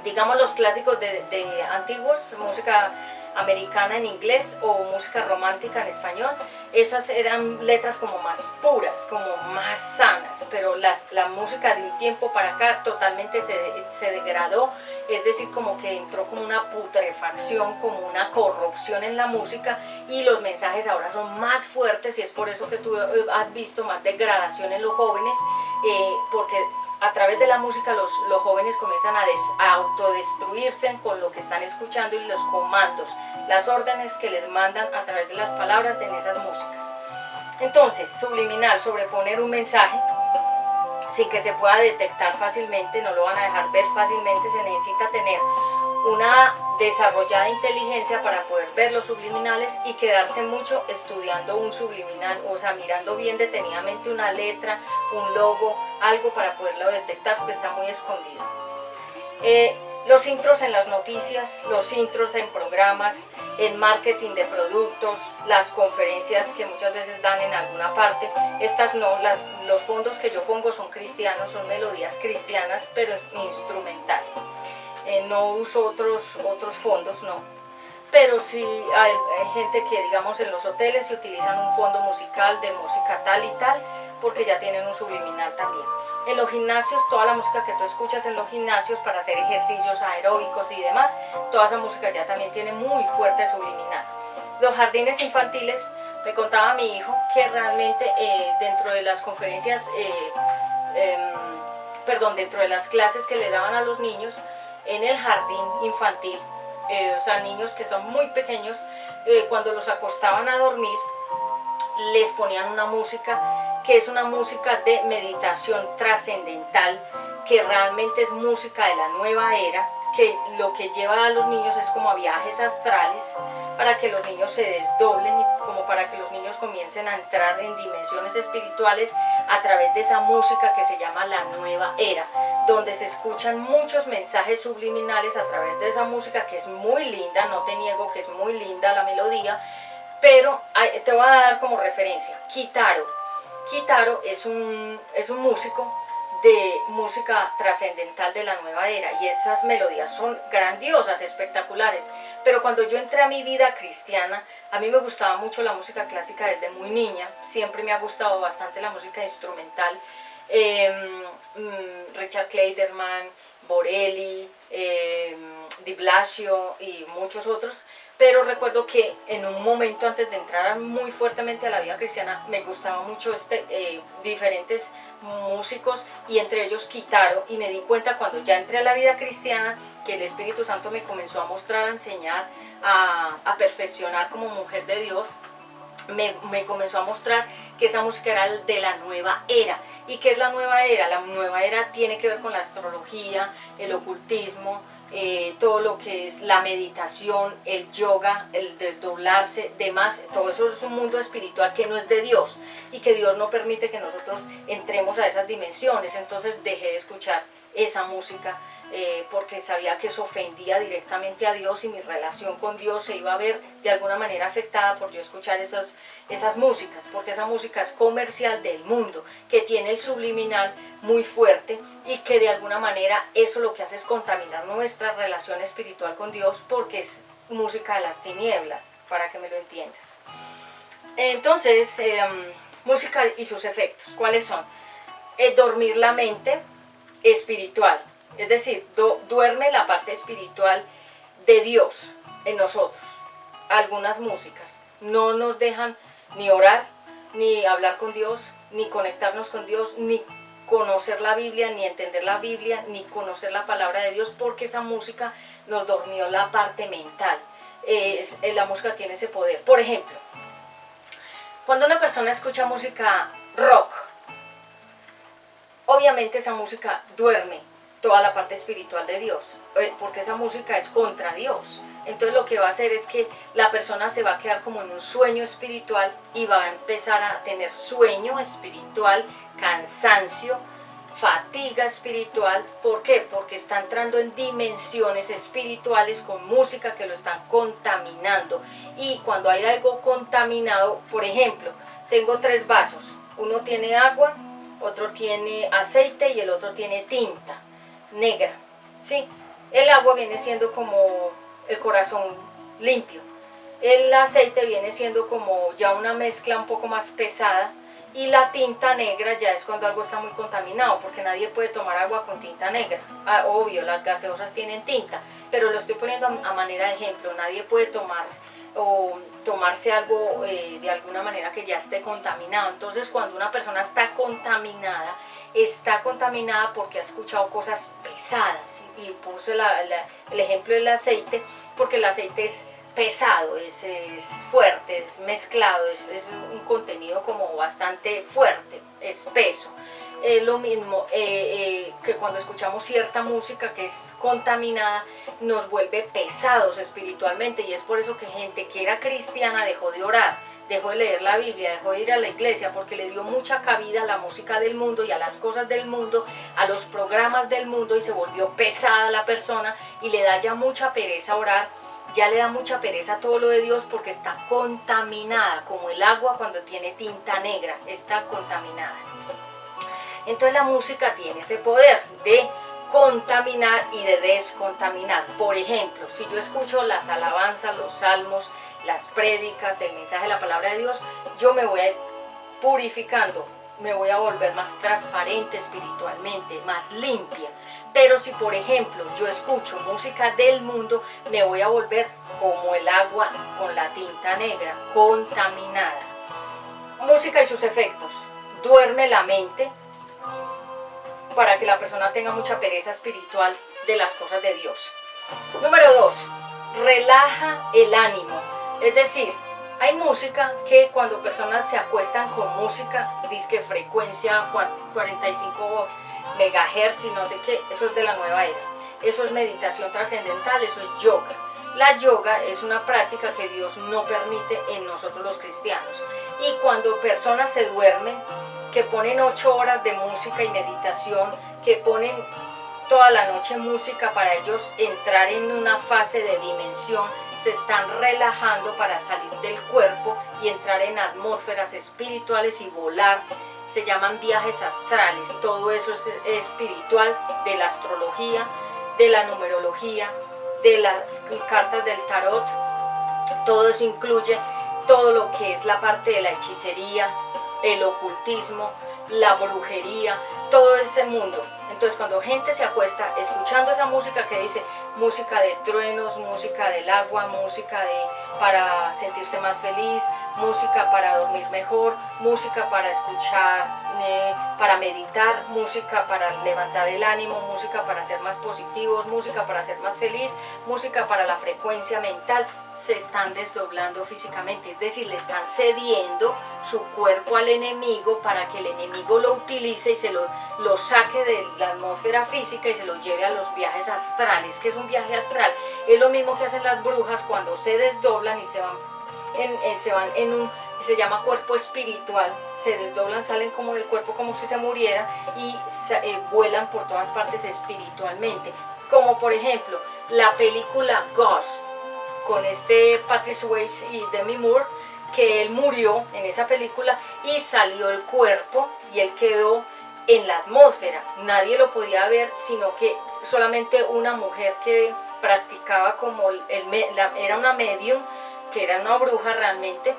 Digamos los clásicos de antiguos, música americana en inglés o música romántica en español, esas eran letras como más puras, como más sanas, pero la música de un tiempo para acá totalmente se degradó, es decir, como que entró como una putrefacción, como una corrupción en la música, y los mensajes ahora son más fuertes, y es por eso que tú has visto más degradación en los jóvenes, porque a través de la música los jóvenes comienzan a autodestruirse con lo que están escuchando y los comandos, las órdenes que les mandan a través de las palabras en esas músicas. Entonces, subliminal, sobreponer un mensaje sin que se pueda detectar fácilmente, no lo van a dejar ver fácilmente, se necesita tener una desarrollada inteligencia para poder ver los subliminales y quedarse mucho estudiando un subliminal, o sea, mirando bien detenidamente una letra, un logo, algo para poderlo detectar porque está muy escondido. Los intros en las noticias, los intros en programas, en marketing de productos, las conferencias que muchas veces dan en alguna parte, estas no, los fondos que yo pongo son cristianos, son melodías cristianas, pero instrumental. No uso otros fondos, no. Pero sí hay gente que, digamos, en los hoteles se utilizan un fondo musical de música tal y tal, porque ya tienen un subliminal también. En los gimnasios, toda la música que tú escuchas en los gimnasios para hacer ejercicios aeróbicos y demás, toda esa música ya también tiene muy fuerte subliminal. Los jardines infantiles, me contaba mi hijo que realmente dentro de las conferencias, dentro de las clases que le daban a los niños en el jardín infantil, o sea, niños que son muy pequeños, cuando los acostaban a dormir, les ponían una música que es una música de meditación trascendental, que realmente es música de la nueva era, que lo que lleva a los niños es como a viajes astrales, para que los niños se desdoblen y como para que los niños comiencen a entrar en dimensiones espirituales a través de esa música que se llama la nueva era, donde se escuchan muchos mensajes subliminales a través de esa música, que es muy linda, no te niego que es muy linda la melodía, pero te voy a dar como referencia Kitaro. Kitaro es un músico de música trascendental de la nueva era, y esas melodías son grandiosas, espectaculares. Pero cuando yo entré a mi vida cristiana, a mí me gustaba mucho la música clásica desde muy niña, siempre me ha gustado bastante la música instrumental, Richard Clayderman, Borelli, Di Blasio y muchos otros. Pero recuerdo que en un momento antes de entrar muy fuertemente a la vida cristiana me gustaban mucho diferentes músicos, y entre ellos Kitaro, y me di cuenta cuando ya entré a la vida cristiana que el Espíritu Santo me comenzó a mostrar, a enseñar, a perfeccionar como mujer de Dios. Me comenzó a mostrar que esa música era de la nueva era. ¿Y qué es la nueva era? La nueva era tiene que ver con la astrología, el ocultismo, todo lo que es la meditación, el yoga, el desdoblarse, demás. Todo eso es un mundo espiritual que no es de Dios y que Dios no permite que nosotros entremos a esas dimensiones. Entonces dejé de escuchar esa música porque sabía que eso ofendía directamente a Dios, y mi relación con Dios se iba a ver de alguna manera afectada por yo escuchar esas músicas, porque esa música es comercial del mundo, que tiene el subliminal muy fuerte, y que de alguna manera eso lo que hace es contaminar nuestra relación espiritual con Dios, porque es música de las tinieblas, para que me lo entiendas. Entonces, música y sus efectos, ¿cuáles son? Dormir la mente espiritual, es decir, duerme la parte espiritual de Dios en nosotros. Algunas músicas no nos dejan ni orar, ni hablar con Dios, ni conectarnos con Dios, ni conocer la Biblia, ni entender la Biblia, ni conocer la palabra de Dios, porque esa música nos dormió la parte mental. La música tiene ese poder. Por ejemplo, cuando una persona escucha música rock, obviamente esa música duerme toda la parte espiritual de Dios, porque esa música es contra Dios. Entonces lo que va a hacer es que la persona se va a quedar como en un sueño espiritual y va a empezar a tener sueño espiritual, cansancio, fatiga espiritual. ¿Por qué? Porque está entrando en dimensiones espirituales con música que lo están contaminando. Y cuando hay algo contaminado, por ejemplo, tengo 3 vasos, uno tiene agua, otro tiene aceite y el otro tiene tinta negra, ¿sí? El agua viene siendo como el corazón limpio, el aceite viene siendo como ya una mezcla un poco más pesada, y la tinta negra ya es cuando algo está muy contaminado, porque nadie puede tomar agua con tinta negra. Obvio, las gaseosas tienen tinta, pero lo estoy poniendo a manera de ejemplo. Nadie puede tomarse algo de alguna manera que ya esté contaminado. Entonces, cuando una persona está contaminada porque ha escuchado cosas pesadas. Y puse el ejemplo del aceite, porque el aceite es pesado, es fuerte, es mezclado, es un contenido como bastante fuerte, espeso. Lo mismo que cuando escuchamos cierta música que es contaminada, nos vuelve pesados espiritualmente, y es por eso que gente que era cristiana dejó de orar, dejó de leer la Biblia, dejó de ir a la iglesia, porque le dio mucha cabida a la música del mundo y a las cosas del mundo, a los programas del mundo, y se volvió pesada la persona y le da ya mucha pereza orar. Ya le da mucha pereza todo lo de Dios, porque está contaminada, como el agua cuando tiene tinta negra, está contaminada. Entonces la música tiene ese poder de contaminar y de descontaminar. Por ejemplo, si yo escucho las alabanzas, los salmos, las prédicas, el mensaje de la palabra de Dios, yo me voy a ir purificando, me voy a volver más transparente espiritualmente, más limpia. Pero si, por ejemplo, yo escucho música del mundo, me voy a volver como el agua con la tinta negra, contaminada. Música y sus efectos. Duerme la mente para que la persona tenga mucha pereza espiritual de las cosas de Dios. Número 2. Relaja el ánimo. Es decir, hay música que cuando personas se acuestan con música, dizque frecuencia 45 megahertz y no sé qué, eso es de la nueva era. Eso es meditación trascendental, eso es yoga. La yoga es una práctica que Dios no permite en nosotros los cristianos. Y cuando personas se duermen, que ponen 8 horas de música y meditación, que ponen toda la noche música para ellos entrar en una fase de dimensión, se están relajando para salir del cuerpo y entrar en atmósferas espirituales y volar. Se llaman viajes astrales. Todo eso es espiritual, de la astrología, de la numerología, de las cartas del tarot. Todo eso incluye todo lo que es la parte de la hechicería, el ocultismo, la brujería, todo ese mundo. Entonces, cuando gente se acuesta escuchando esa música que dice música de truenos, música del agua, música para sentirse más feliz, música para dormir mejor, música para escuchar, para meditar, música para levantar el ánimo, música para ser más positivos, música para ser más feliz, música para la frecuencia mental, se están desdoblando físicamente, es decir, le están cediendo su cuerpo al enemigo para que el enemigo lo utilice y se lo saque de la atmósfera física y se lo lleve a los viajes astrales. ¿Qué es un viaje astral? Es lo mismo que hacen las brujas cuando se desdoblan y se van en un, se llama cuerpo espiritual, se desdoblan, salen como del cuerpo como si se murieran y vuelan por todas partes espiritualmente. Como por ejemplo la película Ghost, con Patrick Swayze y Demi Moore, que él murió en esa película y salió el cuerpo y él quedó en la atmósfera. Nadie lo podía ver, sino que solamente una mujer que practicaba como era una medium, que era una bruja realmente,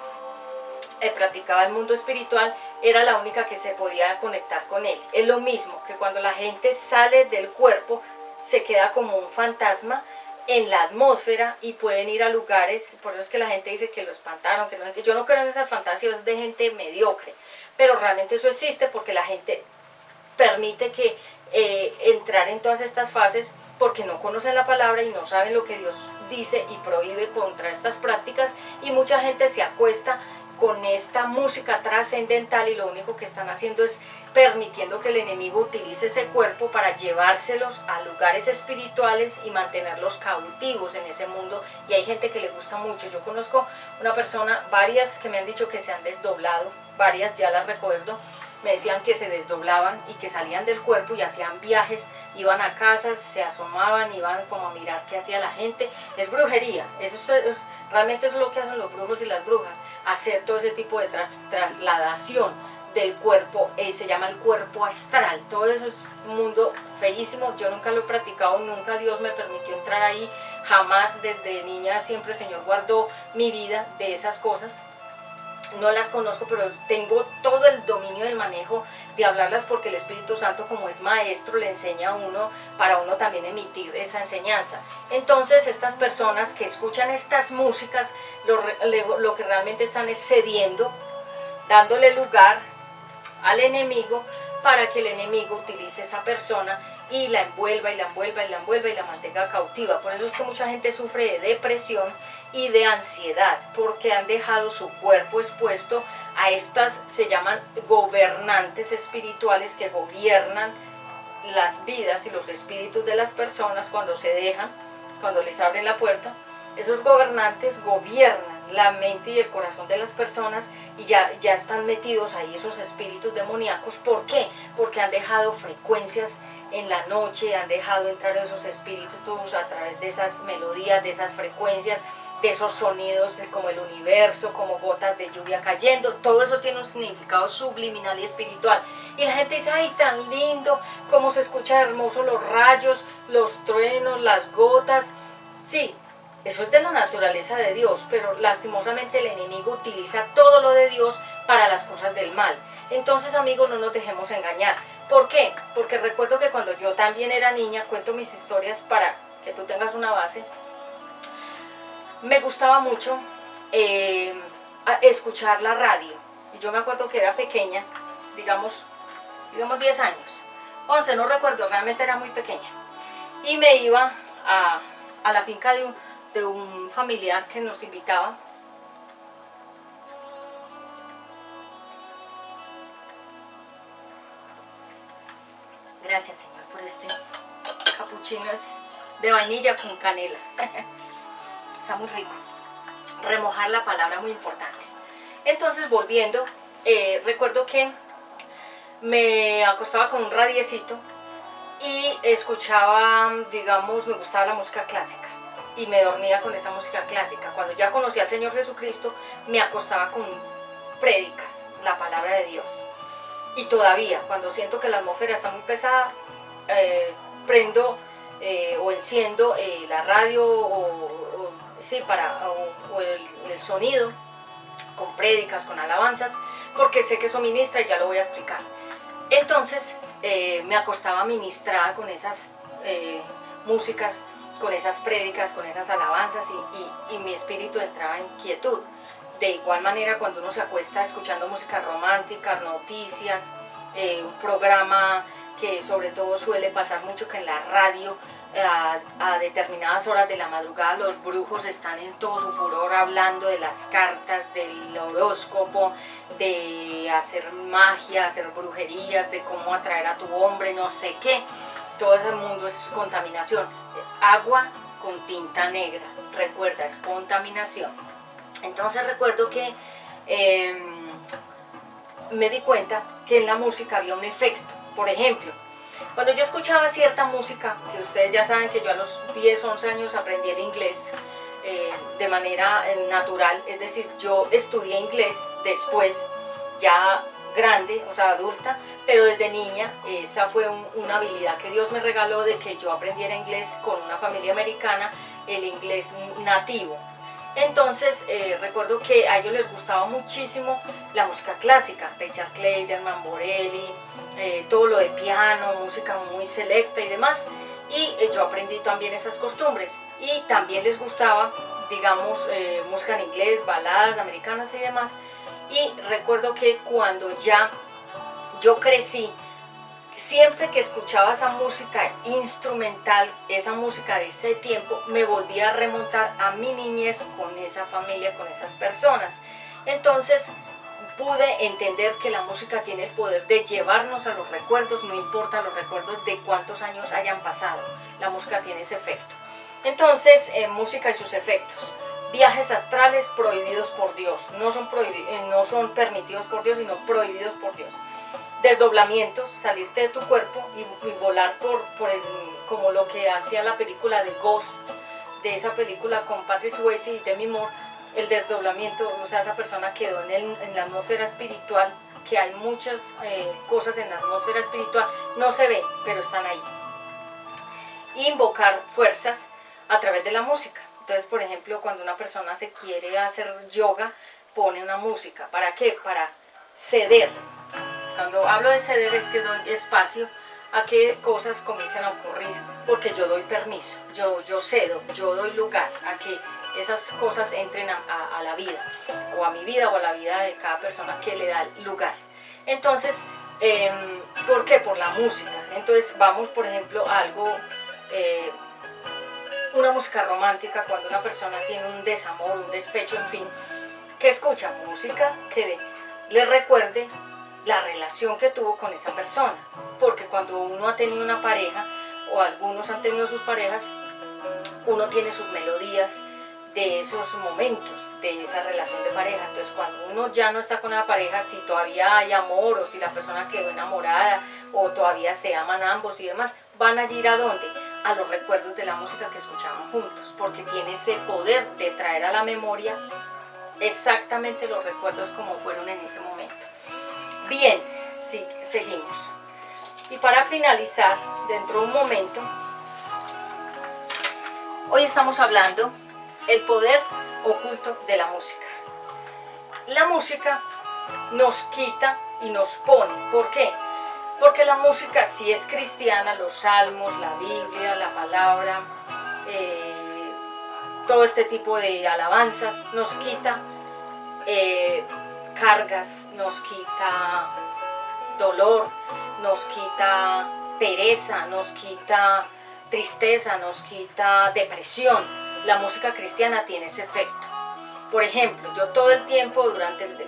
practicaba el mundo espiritual, era la única que se podía conectar con él. Es lo mismo que cuando la gente sale del cuerpo, se queda como un fantasma en la atmósfera y pueden ir a lugares. Por eso es que la gente dice que lo espantaron, que no, yo no creo en esas fantasías de gente mediocre, pero realmente eso existe porque la gente permite que entrar en todas estas fases porque no conocen la palabra y no saben lo que Dios dice y prohíbe contra estas prácticas, y mucha gente se acuesta con esta música trascendental y lo único que están haciendo es permitiendo que el enemigo utilice ese cuerpo para llevárselos a lugares espirituales y mantenerlos cautivos en ese mundo. Y hay gente que le gusta mucho. Yo conozco una persona, varias que me han dicho que se han desdoblado, varias ya las recuerdo, me decían que se desdoblaban y que salían del cuerpo y hacían viajes, iban a casas, se asomaban, iban como a mirar qué hacía la gente. Es brujería, realmente eso es lo que hacen los brujos y las brujas, hacer todo ese tipo de trasladación del cuerpo, se llama el cuerpo astral. Todo eso es un mundo feísimo, yo nunca lo he practicado, nunca Dios me permitió entrar ahí, jamás. Desde niña siempre el Señor guardó mi vida de esas cosas. No las conozco, pero tengo todo el dominio del manejo de hablarlas, porque el Espíritu Santo, como es maestro, le enseña a uno para uno también emitir esa enseñanza. Entonces estas personas que escuchan estas músicas lo que realmente están es cediendo, dándole lugar al enemigo para que el enemigo utilice esa persona y la envuelva y la envuelva y la envuelva y la mantenga cautiva. Por eso es que mucha gente sufre de depresión y de ansiedad, porque han dejado su cuerpo expuesto a estas, se llaman gobernantes espirituales, que gobiernan las vidas y los espíritus de las personas cuando se dejan, cuando les abren la puerta. Esos gobernantes gobiernan la mente y el corazón de las personas y ya están metidos ahí esos espíritus demoníacos. ¿Por qué? Porque han dejado frecuencias en la noche, han dejado entrar esos espíritus a través de esas melodías, de esas frecuencias, de esos sonidos como el universo, como gotas de lluvia cayendo. Todo eso tiene un significado subliminal y espiritual. Y la gente dice, ay, tan lindo, cómo se escucha hermoso los rayos, los truenos, las gotas. Sí, eso es de la naturaleza de Dios, pero lastimosamente el enemigo utiliza todo lo de Dios para las cosas del mal. Entonces, amigos, no nos dejemos engañar. ¿Por qué? Porque recuerdo que cuando yo también era niña, cuento mis historias para que tú tengas una base, me gustaba mucho escuchar la radio. Y yo me acuerdo que era pequeña, digamos 10 años, 11, no recuerdo, realmente era muy pequeña. Y me iba a la finca de un familiar que nos invitaba. Gracias, Señor, por este capuchino, es de vainilla con canela. Está muy rico. Remojar la palabra, muy importante. Entonces, volviendo, recuerdo que me acostaba con un radiecito y escuchaba, digamos, me gustaba la música clásica y me dormía con esa música clásica. Cuando ya conocí al Señor Jesucristo, me acostaba con prédicas, la palabra de Dios. Y todavía, cuando siento que la atmósfera está muy pesada, prendo o enciendo la radio o el sonido con prédicas, con alabanzas, porque sé que eso ministra y ya lo voy a explicar. Entonces me acostaba ministrada con esas músicas, con esas prédicas, con esas alabanzas, y mi espíritu entraba en quietud. De igual manera, cuando uno se acuesta escuchando música romántica, noticias, un programa que sobre todo suele pasar mucho, que en la radio a determinadas horas de la madrugada los brujos están en todo su furor hablando de las cartas, del horóscopo, de hacer magia, hacer brujerías, de cómo atraer a tu hombre, no sé qué. Todo ese mundo es contaminación. Agua con tinta negra, recuerda, es contaminación. Entonces recuerdo que me di cuenta que en la música había un efecto. Por ejemplo, cuando yo escuchaba cierta música, que ustedes ya saben que yo a los 10, 11 años aprendí el inglés de manera natural, es decir, yo estudié inglés después, ya grande, o sea, adulta, pero desde niña esa fue una habilidad que Dios me regaló, de que yo aprendiera inglés con una familia americana, el inglés nativo. Entonces recuerdo que a ellos les gustaba muchísimo la música clásica, Richard Clayderman, Borelli, todo lo de piano, música muy selecta y demás, y yo aprendí también esas costumbres, y también les gustaba, digamos, música en inglés, baladas americanas y demás. Y recuerdo que cuando ya yo crecí, siempre que escuchaba esa música instrumental, esa música de ese tiempo, me volvía a remontar a mi niñez con esa familia, con esas personas. Entonces pude entender que la música tiene el poder de llevarnos a los recuerdos, no importa los recuerdos de cuántos años hayan pasado, la música tiene ese efecto. Entonces, música y sus efectos. Viajes astrales prohibidos por Dios, no son permitidos por Dios, sino prohibidos por Dios. Desdoblamientos, salirte de tu cuerpo y volar como lo que hacía la película de Ghost, de esa película con Patrick Swayze y Demi Moore, el desdoblamiento, o sea, esa persona quedó en la atmósfera espiritual, que hay muchas cosas en la atmósfera espiritual, no se ven, pero están ahí. Invocar fuerzas a través de la música. Entonces, por ejemplo, cuando una persona se quiere hacer yoga, pone una música. ¿Para qué? Para ceder. Cuando hablo de ceder es que doy espacio a que cosas comiencen a ocurrir, porque yo doy permiso, yo cedo, yo doy lugar a que esas cosas entren a la vida, o a mi vida, o a la vida de cada persona que le da lugar. Entonces, ¿por qué? Por la música. Entonces vamos, por ejemplo, a algo, una música romántica, cuando una persona tiene un desamor, un despecho, en fin, que escucha música que le recuerde la relación que tuvo con esa persona, porque cuando uno ha tenido una pareja, o algunos han tenido sus parejas, uno tiene sus melodías de esos momentos, de esa relación de pareja. Entonces, cuando uno ya no está con la pareja, si todavía hay amor, o si la persona quedó enamorada, o todavía se aman ambos y demás, van a ir ¿a dónde? A los recuerdos de la música que escuchaban juntos, porque tiene ese poder de traer a la memoria exactamente los recuerdos como fueron en ese momento. Bien, sí, seguimos. Y para finalizar, dentro de un momento, hoy estamos hablando el poder oculto de la música. La música nos quita y nos pone. ¿Por qué? Porque la música, si es cristiana, los salmos, la Biblia, la palabra, todo este tipo de alabanzas, nos quita cargas, nos quita dolor, nos quita pereza, nos quita tristeza, nos quita depresión. La música cristiana tiene ese efecto. Por ejemplo, yo todo el tiempo,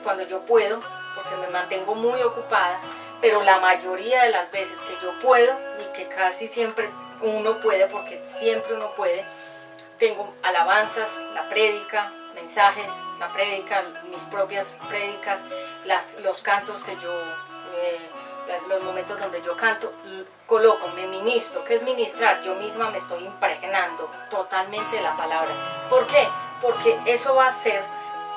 cuando yo puedo, porque me mantengo muy ocupada, pero la mayoría de las veces que yo puedo, y que casi siempre uno puede, porque siempre uno puede, tengo alabanzas, la prédica, mensajes, la prédica, mis propias prédicas, los cantos que yo, los momentos donde yo canto, coloco, me ministro. ¿Qué es ministrar? Yo misma me estoy impregnando totalmente de la palabra. ¿Por qué? Porque eso va a hacer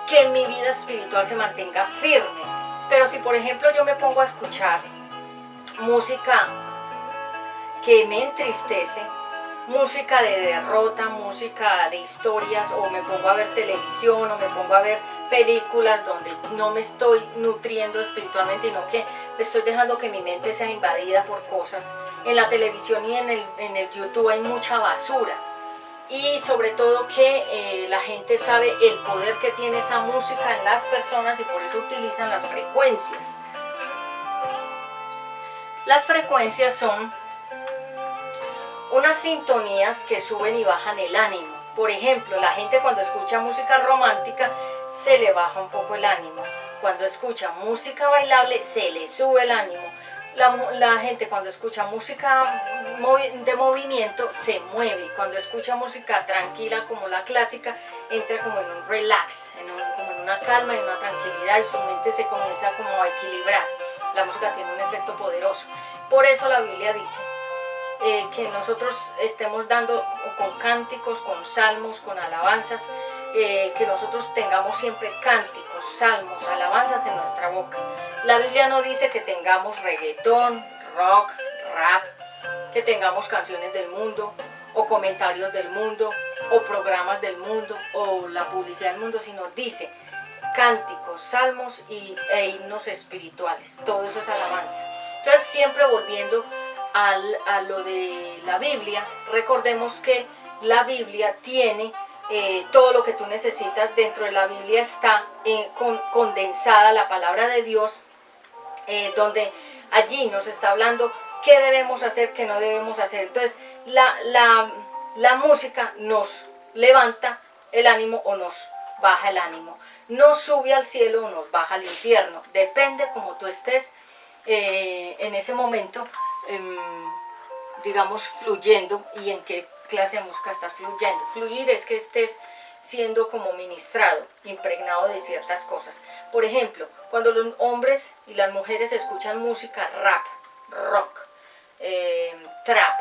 que mi vida espiritual se mantenga firme. Pero si por ejemplo yo me pongo a escuchar música que me entristece, música de derrota, música de historias, o me pongo a ver televisión, o me pongo a ver películas donde no me estoy nutriendo espiritualmente, sino que estoy dejando que mi mente sea invadida por cosas. En la televisión y en el YouTube hay mucha basura, y sobre todo que la gente sabe el poder que tiene esa música en las personas, y por eso utilizan las frecuencias. Las frecuencias son unas sintonías que suben y bajan el ánimo. Por ejemplo, la gente cuando escucha música romántica se le baja un poco el ánimo. Cuando escucha música bailable se le sube el ánimo. La gente cuando escucha música de movimiento se mueve. Cuando escucha música tranquila como la clásica, entra como en un relax, como en una calma y una tranquilidad, y su mente se comienza como a equilibrar. La música tiene un efecto poderoso. Por eso la Biblia dice que nosotros estemos dando con cánticos, con salmos, con alabanzas, que nosotros tengamos siempre cánticos, salmos, alabanzas en nuestra boca. La Biblia no dice que tengamos reggaetón, rock, rap, que tengamos canciones del mundo, o comentarios del mundo, o programas del mundo, o la publicidad del mundo, sino dice cánticos, salmos e himnos espirituales. Todo eso es alabanza. Entonces, siempre volviendo a lo de la Biblia, recordemos que la Biblia tiene todo lo que tú necesitas. Dentro de la Biblia está condensada la palabra de Dios, donde allí nos está hablando qué debemos hacer, qué no debemos hacer. Entonces la música nos levanta el ánimo o nos baja el ánimo, nos sube al cielo o nos baja al infierno, depende como tú estés en ese momento, digamos, fluyendo, y en qué clase de música estás fluyendo. Fluir es que estés siendo como ministrado, impregnado de ciertas cosas. Por ejemplo, cuando los hombres y las mujeres escuchan música rap, rock, trap,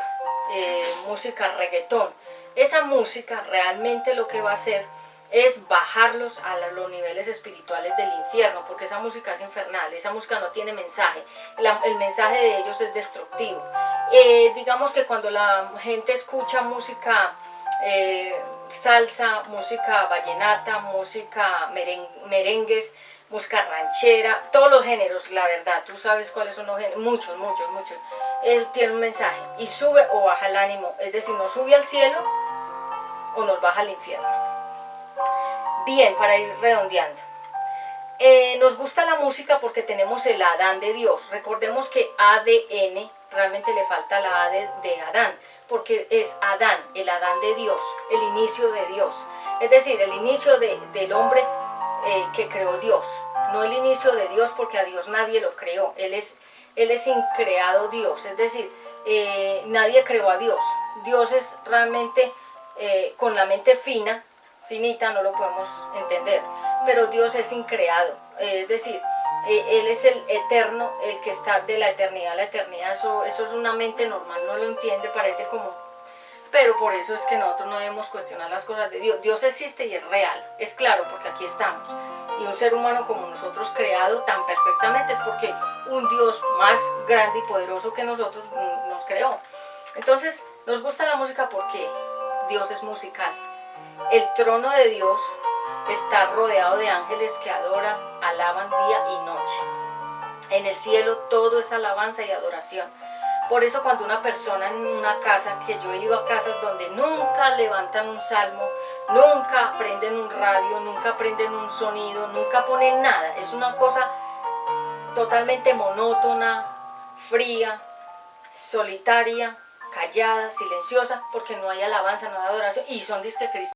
música reggaetón, esa música realmente lo que va a hacer es bajarlos a los niveles espirituales del infierno, porque esa música es infernal, esa música no tiene mensaje, el mensaje de ellos es destructivo. Digamos que cuando la gente escucha música salsa, música vallenata, música merengues, música ranchera, todos los géneros, la verdad, tú sabes cuáles son los géneros, muchos, tiene un mensaje, y sube o baja el ánimo, es decir, nos sube al cielo o nos baja al infierno. Bien, para ir redondeando, nos gusta la música porque tenemos el Adán de Dios. Recordemos que ADN, realmente le falta la A de Adán, porque es Adán, el Adán de Dios, el inicio de Dios. Es decir, el inicio del hombre que creó Dios, no el inicio de Dios, porque a Dios nadie lo creó, Él es increado Dios, es decir, nadie creó a Dios. Dios es realmente con la mente finita, no lo podemos entender, pero Dios es increado, es decir, Él es el eterno, el que está de la eternidad a la eternidad. Eso es una mente normal, no lo entiende, parece como... Pero por eso es que nosotros no debemos cuestionar las cosas de Dios. Dios existe y es real, es claro, porque aquí estamos. Y un ser humano como nosotros, creado tan perfectamente, es porque un Dios más grande y poderoso que nosotros nos creó. Entonces, nos gusta la música porque Dios es musical. El trono de Dios está rodeado de ángeles que adoran, alaban día y noche. En el cielo todo es alabanza y adoración. Por eso cuando una persona en una casa, que yo he ido a casas donde nunca levantan un salmo, nunca prenden un radio, nunca prenden un sonido, nunca ponen nada, es una cosa totalmente monótona, fría, solitaria, callada, silenciosa, porque no hay alabanza, no hay adoración, y son disque cristianos.